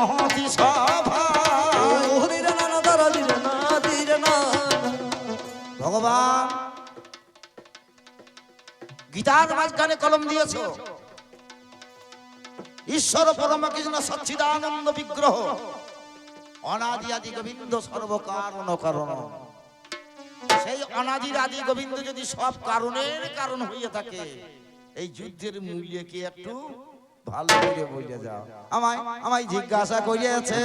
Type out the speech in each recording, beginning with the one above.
মহতি সভায় ভগবান গীতার মাঝখানে কলম দিয়েছ, ঈশ্বর পরমকৃষ্ণ সচ্চিদানন্দ বিগ্রহ অনাদি আদি গোবিন্দ সর্বকারণ কারণ। সেই অনাদির আদি গোবিন্দ যদি সব কারণের কারণ হয়ে থাকে, এই যুদ্ধের মূল্য কি একটু ভালো করে বলে যাও। আমায় জিজ্ঞাসা করিয়েছে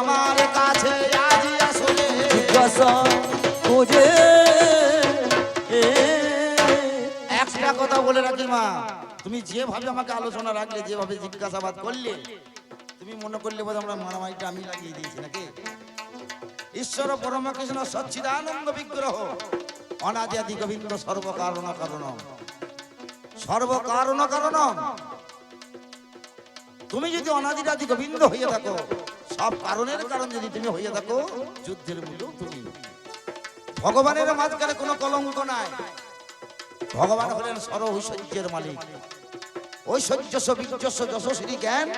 আমার কাছে আজি আসলে জিজ্ঞাসা করে। একটা কথা বলে রাখি মা, তুমি যেভাবে আমাকে আলোচনা রাখলে, যেভাবে জিজ্ঞাসাবাদ করলে, তুমি মনে করলে বোধ আমরা মারামারিটা আমি লাগিয়ে দিয়েছি নাকি? ঈশ্বর পরমকৃষ্ণ সচ্চিদানন্দ বিগ্রহ অনাদি আদি গোবিন্দ সর্বকারণ কারণ, সর্বকারণ কারণ। তুমি যদি অনাদি আদি গোবিন্দ হয়ে থাকো, সব কারণের কারণ যদি তুমি হয়ে থাকো, যুদ্ধের মূল্য তুমি। ভগবানের মাঝখানে কোনো কলঙ্ক নাই। ভগবান হলেন সর্ব ঐশ্বর্যের মালিক। ঐশ্বর্যস্ব বীর্যস্ব যশস্বী জ্ঞান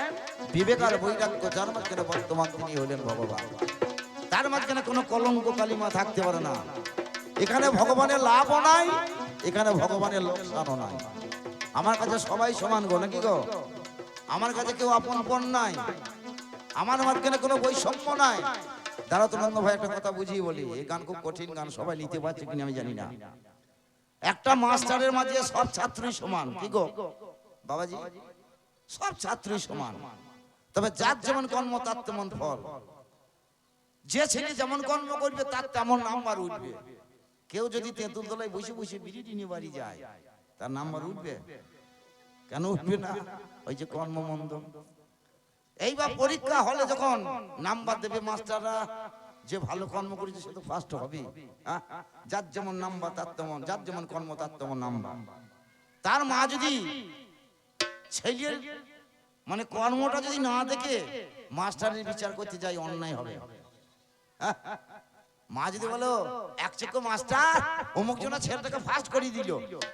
বিবেকার বৈরাগ্য, যার মাঝখানে বর্তমান তিনি হলেন ভগবান। তার মাঝখানে কোনো কলঙ্ক কালিমা থাকতে পারে না। এখানে ভগবানের লাভও নাই, এখানে ভগবানের লোকসানও নাই। আমার কাছে সবাই সমান গো, নাকি গো? আমার কাছে কেউ আপন নাই, আমার মাঝখানে কোনো বৈষম্য নাই। দাঁড়া তো নন্দ ভাই, একটা কথা বুঝিয়ে বলি। এই গান খুব কঠিন গান, সবাই নিতে পারছে কিনা আমি জানি না। একটা মাস্টারের মাঝে সব ছাত্রই সমান, কি গো বাবাজি? সব ছাত্রই সমান, তবে যার যেমন কর্ম তার তেমন ফল। যে ছেলে যেমন কর্ম করবে তার তেমন নাম্বার উঠবে। কেউ যদি তেঁতুল তলায় বসে বসে বিড়ি টিনে বাড়ি যায়, তার নাম্বার উঠবে? কেন উঠবে না? ওই যে কর্ম মন্দ। এইবার পরীক্ষা হলে যখন নাম্বার দেবে মাস্টাররা, যে ভালো কর্ম করেছে সে তো ফার্স্ট হবে। যার যেমন নাম্বার তার তেমন, যার যেমন কর্ম তার তেমন নাম্বার। তার মা যদি ছেলের মানে কর্মটা যদি না দেখে মাস্টারের বিচার করতে যাই, অন্যায় হবে। মা যদি বলো এক চেক মাস্টার অমুক জনের ছেলেটাকে ফার্স্ট করিয়ে দিল,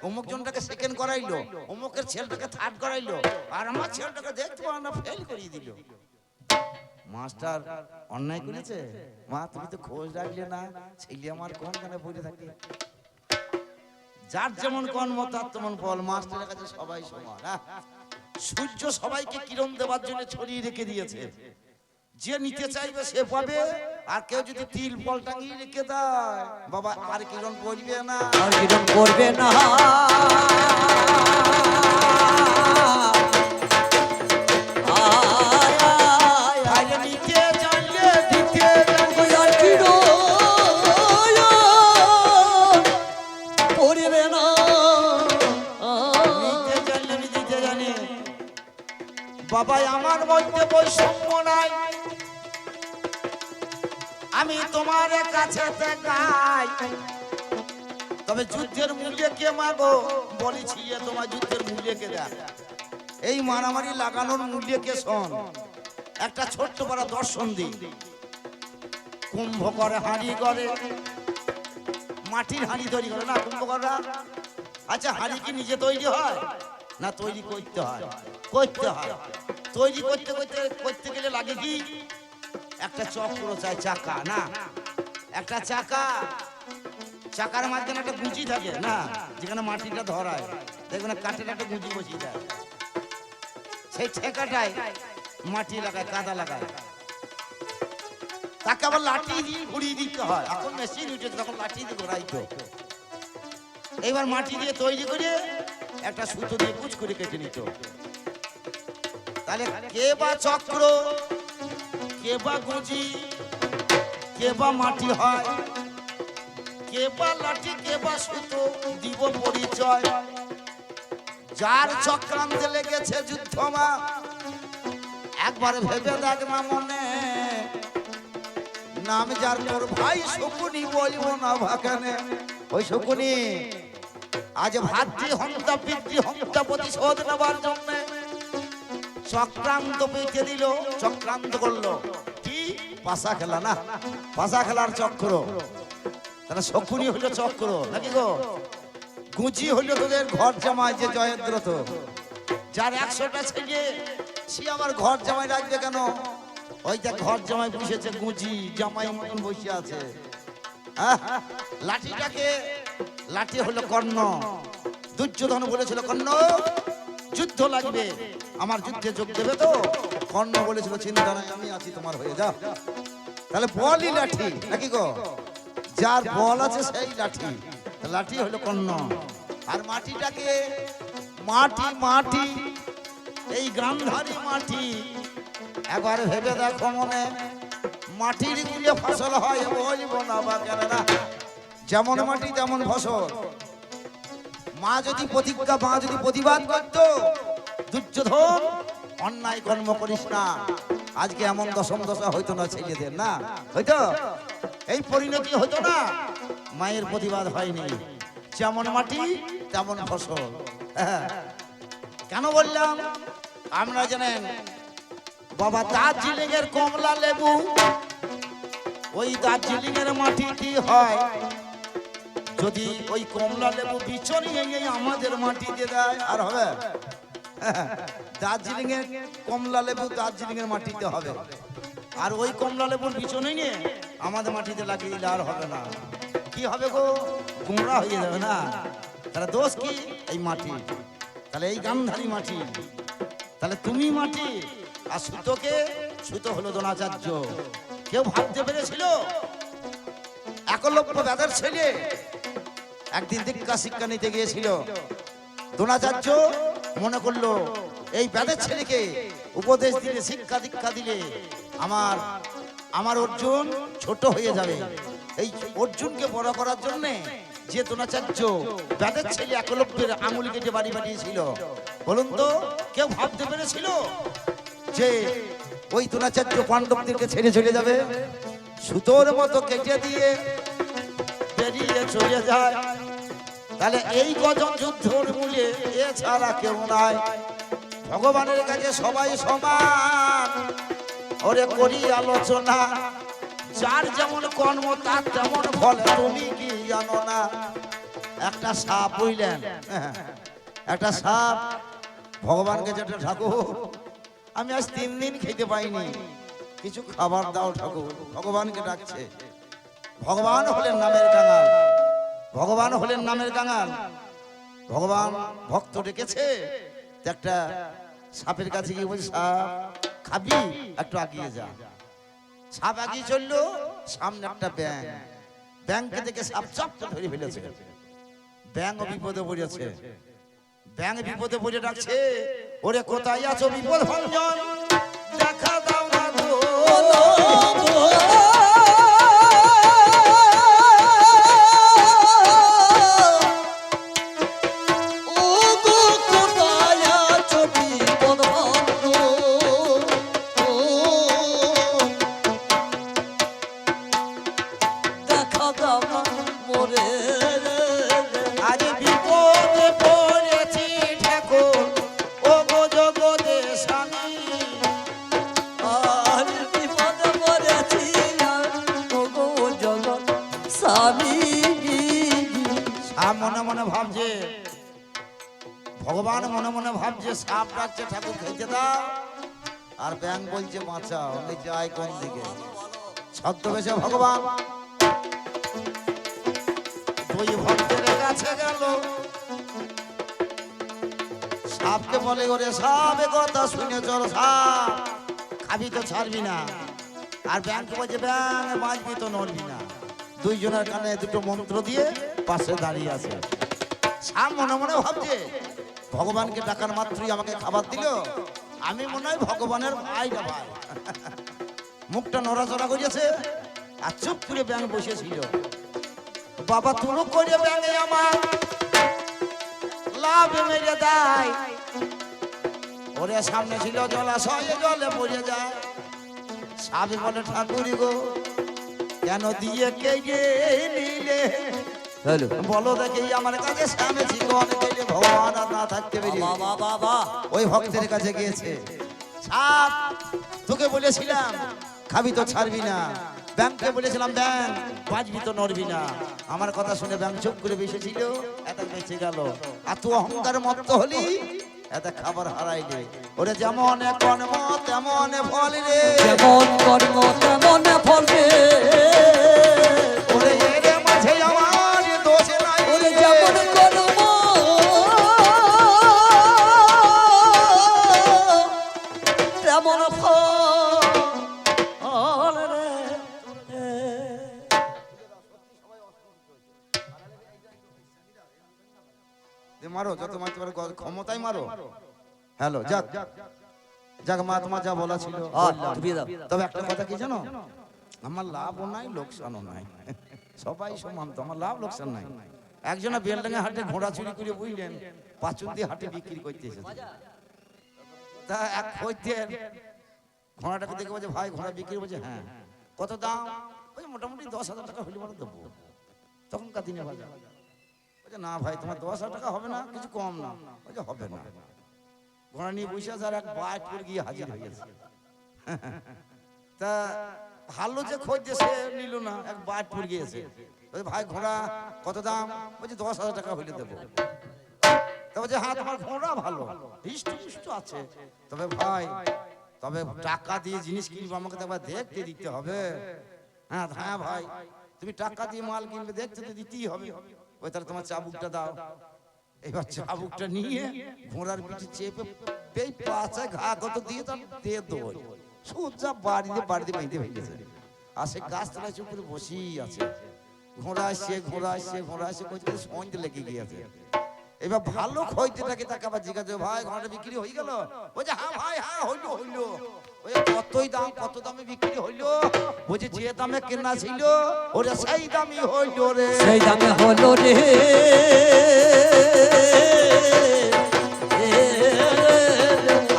অমুক জনটাকে সেকেন্ড করাইলো, অমুকের ছেলেটাকে থার্ড করাইলো, আর আমার ছেলেটাকে দেখতে পারো না ফেল করিয়ে দিল, মাস্টার অন্যায় করেছে? মা তুমি তো খোঁজ রাখলে না, ছেলে আমার কোন গানে পড়ে থাকে। যার যেমন কর্ম তার তেমন ফল। মাস্টারের কাছে সবাই সমান। সূর্য সবাইকে কিরণ দেওয়ার জন্য ছড়িয়ে রেখে দিয়েছে। যে নিতে চাইবে সে পাবে, আর কেউ যদি তিল ফল টাঙিয়ে রেখে দেয়, বাবা আর কিরণ পড়বে না, আর কিরণ পড়বে না। বাবা আমার মধ্যে বৈষম্য নাই, আমি তোমার কাছে গাই, তবে যুদ্ধের মূল্য কে মাগো বলেছি, তোমার যুদ্ধের মূল্য কে দেয়? এই মারামারি লাগানোর মূল্য কে শোন। একটা ছোট্ট বড় দর্শন দিই। কুম্ভ করে হাঁড়ি করে, মাটির হাঁড়ি তৈরি করে না কুম্ভকররা? আচ্ছা, হাঁড়ি কি নিজে তৈরি হয় না তৈরি করতে হয়? করতে হয়। তৈরি করতে করতে করতে গেলে লাগে কি একটা চক্র চাই, চাকা না? একটা চাকা, চাকার মাঝখানে একটা গুঁজি থাকে না, যেখানে মাটিটা ধরায়, দেখবেন কাঠের একটা গুঁজি বসিয়ে দেয়, সেই ঠেকাটাই মাটি লাগায়, কাদা লাগায়, তাকে আবার লাঠি দিয়ে ঘুরিয়ে দিতে হয়। এখন মেশিন উঠেছে, তখন লাঠি দিয়ে ঘোরাইতো। এইবার মাটি দিয়ে তৈরি করে একটা সুতো দিয়ে কুচ করে কেটে নিত। তাহলে কে বা চক্র, কে বা গুঁজি, কে বা মাটি হয়, কে বা লাঠি, কে বা সুতো, দিব পরিচয়। যার চক্রান্তে লেগেছে যুদ্ধ মা, একবার ভেবে দেখ না মনে, নাম যার তোর ভাই শকুনি, বলবো না ভাকানে। ওই শকুনি আজ ভাতৃ হত্যা পিতৃ হত্যা প্রতিশোধ নেবার জন্য চক্রান্ত পেতে দিল, চক্রান্ত করলো। কি পাশা খেলা না? পাশা খেলার চক্র। তাহলে শকুনি হইল চক্র নাকি গো, গুঁজি হইল তোদের ঘর জামাই যে জয়দ্রথ, যার 100টা ছেলে সে আমার ঘর জামাই রাখবে কেন? ওই যে ঘর জামাই বসেছে গুঁজি জামাই মতন বসে আছে। লাঠিটাকে, লাঠি হলো কর্ণ। দুর্যোধন বলেছিল কর্ণ যুদ্ধ লাগবে, আমার যুদ্ধে যোগ দেবে তো? কর্ণ বলেছিল চিন্তা নাই, আমি আছি তোমার হয়ে, যাও। তাহলে বলই লাঠি নাকি গো, যার বল আছে সেই লাঠি, লাঠি হলো কর্ণ। আর মাটিটাকে, মাটি মাটি এই গান্ধারী মাটি, একবার ভেবে দেখো মনে, মাটির গুলো ফসল হয় বলবো না বা কেন না, যেমন মাটি তেমন ফসল। মা যদি প্রতিজ্ঞা, মা যদি প্রতিবাদ করত, দুর্যোধন অন্যায় কর্ম করিস না, আজকে এমন দশম দশা হইতো না ছেলেদের, না হইতো এই পরিণতি হতো না। মায়ের প্রতিবাদ হয়নি, যেমন মাটি তেমন ফসল। কেন বললাম আমরা জানেন বাবা, দার্জিলিং এর কমলা লেবু, ওই দার্জিলিং এর মাটি কি হয়, যদি ওই কমলা লেবু বিচনি আমাদের মাটিতে দেয় আর হবে? দার্জিলিং এর কমলা লেবু দার্জিলিং এর মাটিতে হবে, আর ওই কমলা লেবুর বিচনি নিয়ে আমাদের মাটিতে লাগিয়ে দিলে আর হবে না। কি হবে গো, গুমরা হয়ে যাবে না? তাহলে দোষ কি? এই মাটি। তাহলে এই গান্ধারী মাটি, তাহলে তুমি মাটি। আর সুতোকে, সুতো হলো দ্রোণাচার্য। কেউ ভাবতে পেরেছিল একলব্য বেদের ছেলে একদিন দীক্ষা শিক্ষা নিতে গিয়েছিল, দ্রোণাচার্য মনে করলো এই বেদের ছেলেকে উপদেশ দিলে, শিক্ষা দীক্ষা দিলে আমার অর্জুন ছোট হয়ে যাবে। এই অর্জুনকে বড় করার জন্য যে দ্রোণাচার্য বেদের ছেলে একলব্যের আঙুল কেটে বাড়ি পাঠিয়েছিল, বলুন তো কেউ ভাবতে পেরেছিল যে ওই দ্রোণাচার্য পাণ্ডবদেরকে ছেড়ে চলে যাবে? সুতোর মতো কেটে দিয়ে বেরিয়ে চলে যায়। তাহলে এই গজন যুদ্ধের মূলে এছাড়া কেউ নাই। ভগবানের কাছে সবাই সমান, ওরে করি আলোচনা, যার যেমন কর্ম তার তেমন ফল, তুমি কি জানো না? একটা সাপ, বুঝলেন, একটা সাপ ভগবানকে যেটা, ঠাকুর আমি আজ 3 দিন খেতে পাইনি, কিছু খাবার দাও ঠাকুর। ভগবানকে ডাকছে। ভগবান হলেন নামের কাঙাল, ভগবান হলেন নামের কাঙাল। ভগবান ভক্ত ডেকেছে, একটা সাপের কাছে গিয়ে বলছে, সাপ খাবি? একটু আগিয়ে যা। সাপ আগিয়ে চললো, সামনে একটা ব্যাঙ, ব্যাঙকে দেখে সাপ চাপ ধরে ফেলেছে। ব্যাঙ বিপদে পড়েছে, ব্যাঙ বিপদে পড়ে ডাকছে, ওরে কোথায় আছো বিপদ ভঞ্জন, দেখা দাও না গো। মনে মনে ভাবছে, ভগবান মনে মনে ভাবছে সাপ ডাকছে ঠাকুর খেতে দাও, আর ব্যাঙ বলছে বাঁচাও, আমি যাই কোন দিকে। ছদ্মবেশে ভগবান দুই ভক্তের কাছে গেল, সাপকে বলে, ওরে সাপ এ কথা শুনে চল, সাপ খাবি তো ছাড়বি না। আর ব্যাঙকে বলছে, ব্যাঙ বাঁচবি তো নড়বি না। দুইজনের কানে দুটো মন্ত্র দিয়ে পাশে দাঁড়িয়ে আছে। সাপ মনে মনে ভাবছে, ভগবানকে ডাকার মাত্রই আমাকে খাবার দিল, আমি মনে হয় ভগবানের ভাই না ভাই। মুখটা নড়াচড়া করেছে, আর চুপ করে ব্যাঙ বসেছিল। বাবা তুলো করে ব্যাঙে আমার লাভ মেরে দেয়, ওরে সামনে ছিল জলাশয়ে, জলে পড়ে যায়। সাপে বলে, ঠাকুরি গো কেন দিয়ে কে নিলে, বলো দেখি আমার কাছে সামনে ছিল অনেক, ভগবান আর না থাকতে পেরে ওই ভক্তের কাছে গিয়েছে। সাপ তোকে বলেছিলাম খাবি তো ছাড়বি না, ব্যাংকে বলেছিলাম ব্যাংক বাঁচবি তো নড়বি না, আমার কথা শুনে ব্যাংক চুপ করে বসেছিল, এত বেঁচে গেল। আর তুই অহংকার মত্ত হলি, এত খাবার হারাইলে। ওরে যেমন কর্ম তেমন ফল রে, যেমন কর্ম তেমন ফল রে। ওরে এর মাঝে আমার দোষ নাই, ওরে যেমন কর্ম তেমন ফল রে। মারো যত মারতে পারো, ক্ষমতাই মারো। হ্যালো, যাক যাক মা, তোমার যা বলা ছিল বললাম। তবে একটা কথা কি জানো, আমার লাভও নাই লোকসানও নাই, সবাই সমান তো, আমার লাভ লোকসান নাই। একজনা বেলডাঙ্গা হাটে ঘোড়া চুরি করে বুঝলেন পাচুন্দি হাটে বিক্রি করতে এসেছে। তা এক খদ্দের ঘোড়াটাকে দেখে বলছে, ভাই ঘোড়া বিক্রি? বলছে হ্যাঁ। কত দাম? বলছে মোটামুটি 10,000 টাকা হলে বলে দেবো। তখনকার দিনে বাজার। বলছে না ভাই তোমার 10,000 টাকা হবে না, কিছু কম না। বলছে হবে না। ঘোড়া নিয়ে বসে আছে, আর এক বাইট করে গিয়ে হাজির হয়ে গেছে। তা ভালো যে খোঁজ সে নিল না, এক বাইট করে গিয়েছে। বলছে ভাই ঘোড়া কত দাম? বলছে 10,000 টাকা হইলে দেবো। তা বলছে হ্যাঁ তোমার ঘোড়া ভালো, হৃষ্ট আছে, তবে ভাই তবে টাকা দিয়ে জিনিস কিনবো, আমাকে তো একবার দেখতে দিতে হবে। হ্যাঁ হ্যাঁ ভাই তুমি টাকা দিয়ে মাল কিনবে, দেখতে তো দিতেই হবে। ওই তাহলে তোমার চাবুকটা দাও। এবার চাবুকটা নিয়ে ঘোড়ার পিঠে চেপে এই পাছে ঘা কত দিয়ে তার দিয়ে দৌড় সোজা বাড়িতে বেঁধে ভেঙেছে। আর সে গাছতলায় চুপ করে বসেই আছে। ঘোড়া আসছে করতে সন্ধে লেগে গিয়েছে। এবার ভালো খইতেটাকে তাকে আবার জিজ্ঞাসা, ভাই ঘোড়াটা বিক্রি হয়ে গেল? বলছে হ্যাঁ ভাই হ্যাঁ হইলো। ওই কতই দাম, কত দামে বিক্রি হইলো? বলছে যে দামে কেনা ছিল ওরে সেই দামই হইলো রে, সেই দামে হলো রে।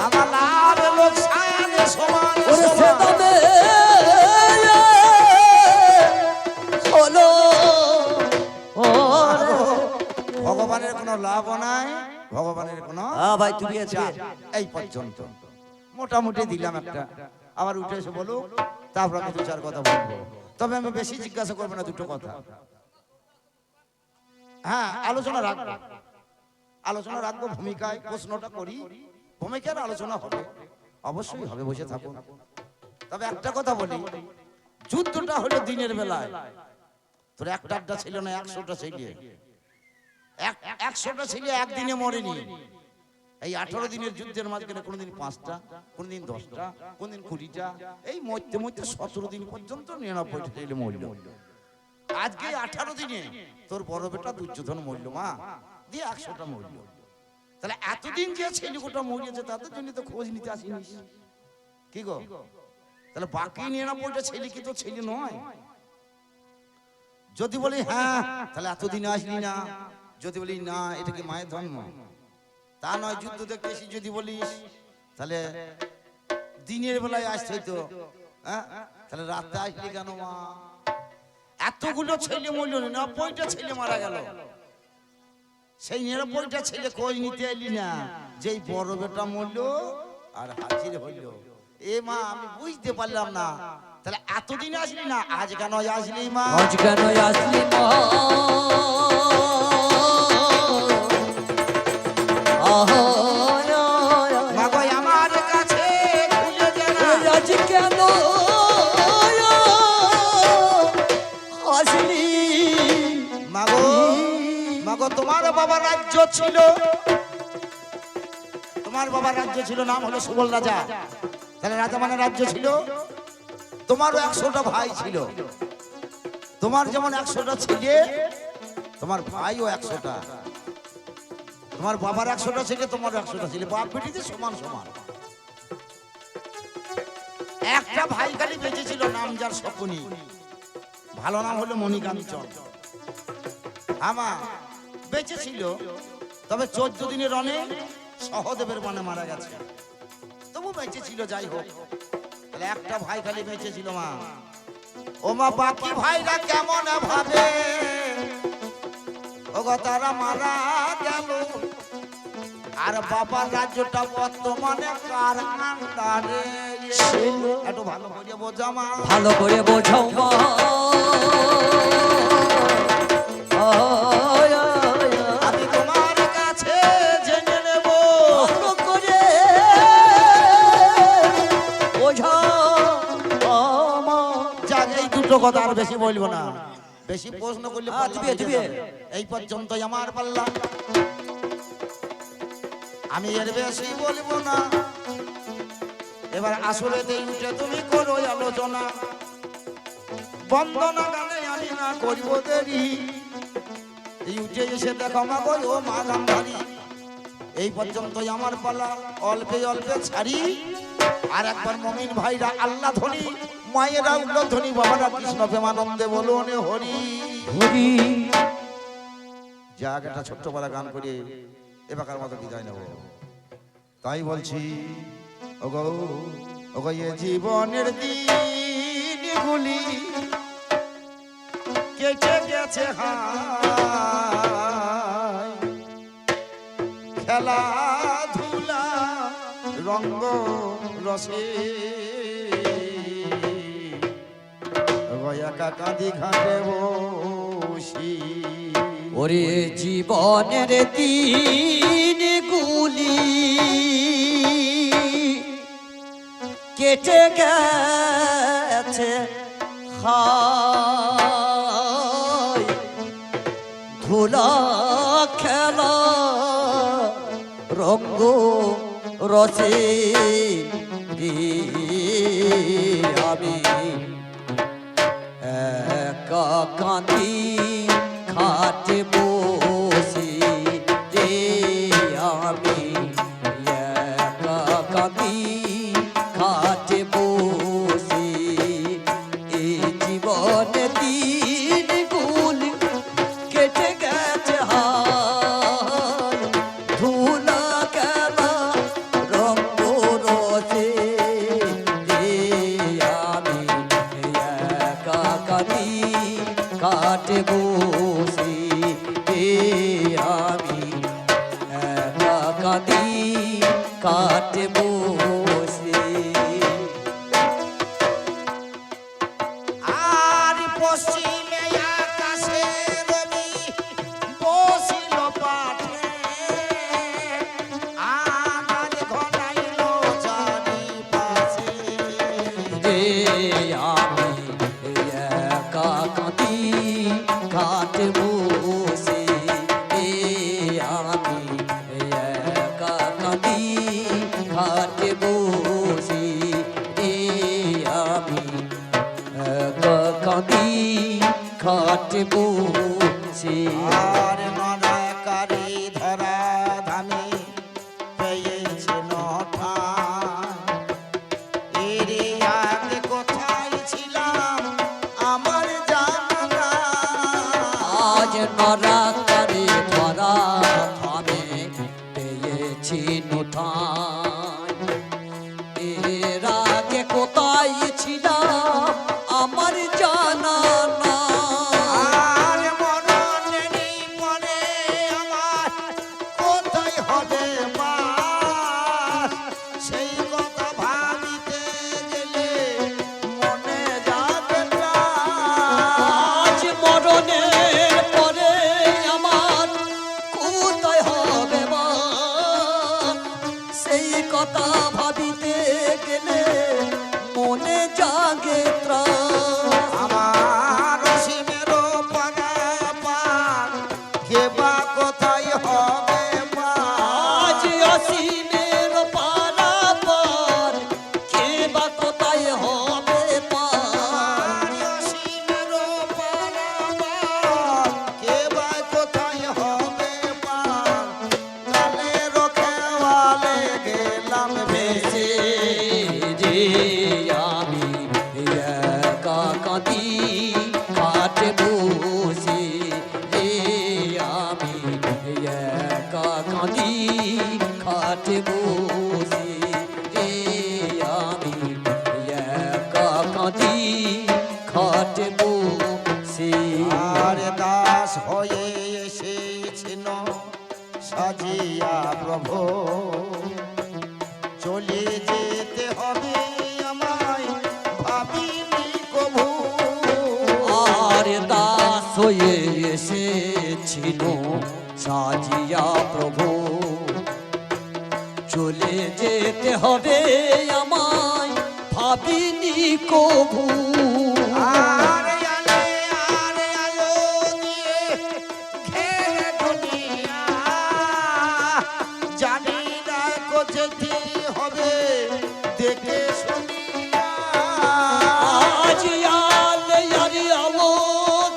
আমার লাভ লোকসান সমান ওরে সে দামে হলো। ভগবানের কোনো লাভ নাই, ভগবানের কোনো ভাই তুমি আছে এই পর্যন্ত মোটামুটি দিলাম একটা। আবার উঠে এসে বলো, তারপর আমি 2-4 কথা বলবো। তবে আমি বেশি জিজ্ঞাসা করবো না, দুটো কথা। হ্যাঁ আলোচনা রাখবো ভূমিকায়, প্রশ্নটা করি, ভূমিকার আলোচনা হবে, অবশ্যই হবে, বসে থাকুন। তবে একটা কথা বলি, যুদ্ধটা হলো দিনের বেলায়। তোর একটা আড্ডা ছিল না, 100টা ছেলে, 100টা ছেলে একদিনে মরেনি। এই 18 দিনের যুদ্ধের মাঝখানে কোনদিন 5টা, কোনদিন 10টা, কোনদিন 20টা, এই মরতে 17 দিন পর্যন্ত 99টা ছেলে মরল। আজকে 18 দিনে তোর বড় বেটা দুর্যোধন মরল মা, দিয়ে 100টা মরল। তাহলে এতদিন যে ছেলেগুলো মরিয়েছে তাদের জন্য তো খোঁজ নিতে আসিনি কি গো? তাহলে বাকি 99টা ছেলে কি তো ছেলে নয়? যদি বলি হ্যাঁ তাহলে এতদিন আসলি না, যদি বলি না এটা কি মায়ের ধর্ম, তা নয়। যুদ্ধ দেখতেছি যদি বলিস তাহলে দিনের বেলায় আসতে হইতো, হ্যাঁ তাহলে রাতে আসলি কেন মা? এতগুলো ছেলে মরল, 90টা ছেলে মারা গেল, সেই 90টা ছেলে খোঁজ নিতে এলি না, যেই বড় বেটা মরল আর হাজির হইল। এ মা আমি বুঝতে পারলাম না, তাহলে এতদিন আসলি না, আজ কেন আসলি মা? আজ কেন আসলি মা? মাগো আমার কাছে খুলে দে না, আজ কেন আসলি? মাগো তোমার বাবার রাজ্য ছিল, তোমার বাবার রাজ্য ছিল, নাম হলো সুবল রাজা। তাহলে রাজা মানে রাজ্য ছিল। তোমারও 100টা ভাই ছিল, তোমার যেমন 100টা ছেলে, তোমার ভাইও 100টা। তোমার বাবার 100টা ছেলে, তোমার 100টা ছেলে, বাপ বেটিতে সমান সমান। একটা ভাই খালি বেঁচে ছিল, নাম যার শকুনি, ভালো নাম হলো মণিকাঞ্চন। আমার বেঁচে ছিল, তবে 14 দিনের রণে সহদেবের মনে মারা গেছে, তবু বেঁচে ছিল। যাই হোক, তাহলে একটা ভাই খালি বেঁচে ছিল মা। ও মা বাকি ভাইরা কেমন ভাবে, ওগো তারা মারা গেল, আর বাবার রাজ্যটা বর্তমানে কার আন্ডারে। ছিল। একটু ভালো করে বোঝা মা। ভালো করে বোঝাও মা। আয়, আয়, আয়। আমি তোমার কাছে জেনে নেব। ভালো করে বোঝাও আমার। যাক, এই দুটো কথা আর বেশি বলবো না, বেশি প্রশ্ন করলে পাল্লা দিবে, বেজে দিবে। যাবে। এই পর্যন্তই আমার পাল্লা, আমি এর বেশি বলবো না। এবার আসলে উঠে তুমি করো আলোচনা, বন্দনা গানে আমি না করিব দেরি। এই উঠে এসে দেখো মা গো ও মা গান্ধারী, এই পর্যন্তই আমার পালা, অল্পে অল্পে ছাড়ি। আর একবার মমিন ভাইরা আল্লাহ ধনী, মায়েরা উল্লো ধনী, বাবারা কৃষ্ণ প্রেমানন্দে বলুন হরি হরি। যাক, একটা ছোট্ট পালা গান করে এবাকার মতো বিদায় নেব। তাই বলছি ওগো ওগো এ জীবনের দিনগুলি কেটে গেছে হায়, খেলাধুলা রঙ্গ রসে, ওগো একা কাঁদি ঘাটে বসি। ওরে জীবনের দিনগুলি কেটে গেছে হায়, ধুলা খেলা রঙ্গ রসে রে আমি একা কাঁদি খাটে বসি রে আমি, একা কাঁদি খাটে বসি। এই জীবনে দিনগুলি কেটে গেছে হায়, ধুলা খেলা রঙ্গ রসে রে আমি, একা কাঁদি কাটে বসি রে আমি, একা কাঁদি কাটে বসি। আর পশ্চিমে আকাশে রবি বসিল পাঠে, আমার ঘনাইল চারিপাশে। রে আমি একা কাঁদি কাটে বসি রে আমি, একা কাঁদি কাটে বসি রে আমি, একা কাঁদি কাটে বসি। আর নরকারি ধরা ধামে পেয়েছে নঠায়, এরে আগে কোথায় ছিলাম আমার জানা নাই। আজ নরাকারে ধরা ধামে পেয়েছি নুঠান, এর আগে কোথায় ছিলাম আমার জানা না। আর মরণেরই পরে আমার কোথায় হবে বাস, সেই কথা ভাবিতে গেলে মনে যাবে প্রাণ। আজ মরণের পরে আমার কোথায় হবে বাস, সেই কথা ভাবিতে গেলে মনে জাগে ত্রাণ। আমার অসীমের পারাপার, কে বা কোথায় হবে আজ বাস। অসীমের পারাপার, কে বা কোথায় হবে পার। আর অসীমের পারাপার, কে বা কোথায় হবে পার। কালের খেওয়ালে গেলাম ভেসে, রে আমি একা কাঁদি খাটে বসি রে আমি, একা কাঁদি খাটে বসি রে আমি, একা কাঁদি খাটে বসি। আর দাস হয়ে এসেছেন সাজিয়া প্রভু, চলে যেতে হবে হয়ে এসেছিল সাজিয়া প্রভু, চলে যেতে হবে আমায় ভাবিনি কভু। আরে আলে আরে আলো দিয়ে ঘেরে দুনিয়া, জানি না কোথেকে হবে দেখে শুনিয়া। আজ আলে আরে আলো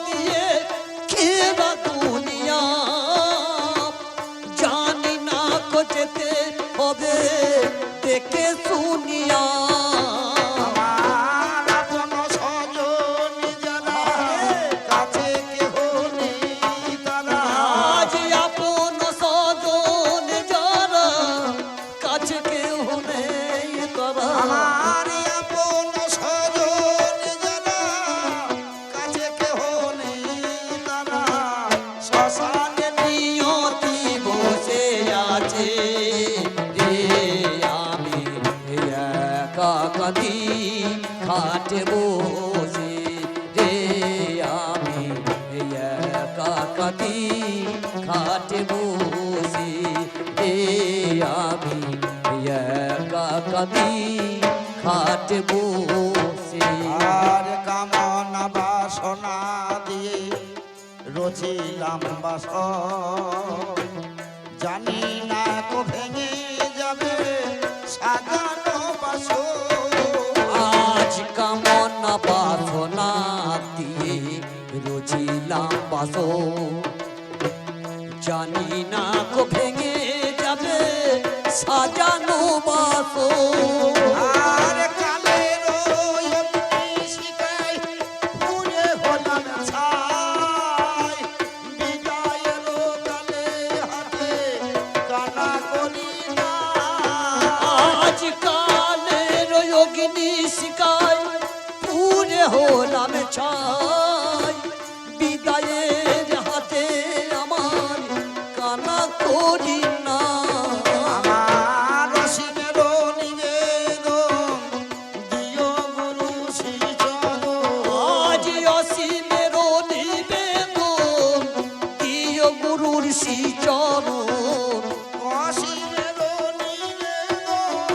দিয়ে ঘেরা দুনিয়া, জানি না কোথেকে হবে দেখে শুনিয়া। আমার আপন স্বজন যারা, কাছে কেহ নেই তারা। আজ আপন স্বজন যারা, কাছে কেউ নেই তারা। আমার আপন স্বজন যারা, কাছে কেহ নেই তারা। শ্মশানে নিয়তি বসে আছে রে, আমি একা কাঁদি খাটে বসে রে, আমি একা কাঁদি খাটে বসে রে, আমি একা কাঁদি খাটে বসে। আর কামনা বাসনা দিয়ে রচিলাম বাসর, জানি না কো ভেঙে যাবে সাজানো বাসর। আজ কামনা বাসনা দিয়ে রচিলাম বাসো, জানি না কো ভেঙে যাবে সাজানো বাসো। আর কালের অগ্নি শিখায় পুড়ে হলাম ছাই, বিদায়ের কালে হাতে কানা করি না। আজ কালের অগ্নি শিকায় পুরে হলাম ছাই, বিদায়ের হাতে আমার কানা করি না। আমার রসিকের নিবেদন দিও গুরু শ্রীচরণ। আজ অসীমের নিবেদন দিও গুরুর শ্রীচরণ। অসীমের নিবেদন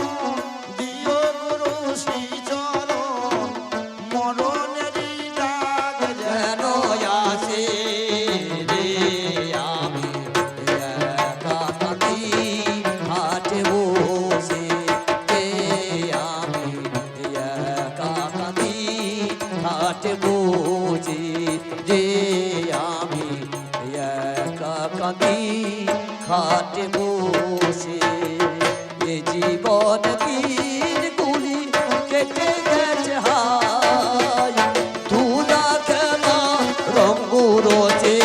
দিও গুরু শ্রীচরণ। মরণেরই ডাক যেন যেন আসে রে, আমি একা কাঁদি খাটে বসে রে, আমি একা কাঁদি খাটে বসে রে, আমি একা কাঁদি খাটে বসে। এ জীবন তীরগুলি কেটে গেছে হায়, ধুলা খেলা রঙ্গ রচে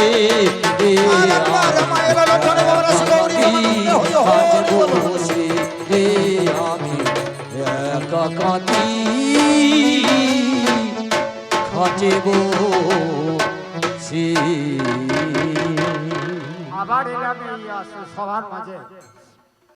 রে, আরেকবার মায়ের লোচনে বাবার শিরোমণি বাবা হই হই খাটে বলো। বসে রে, আমি একা কাঁদি খাটে বসে। আবার এলাম এই সবার মাঝে।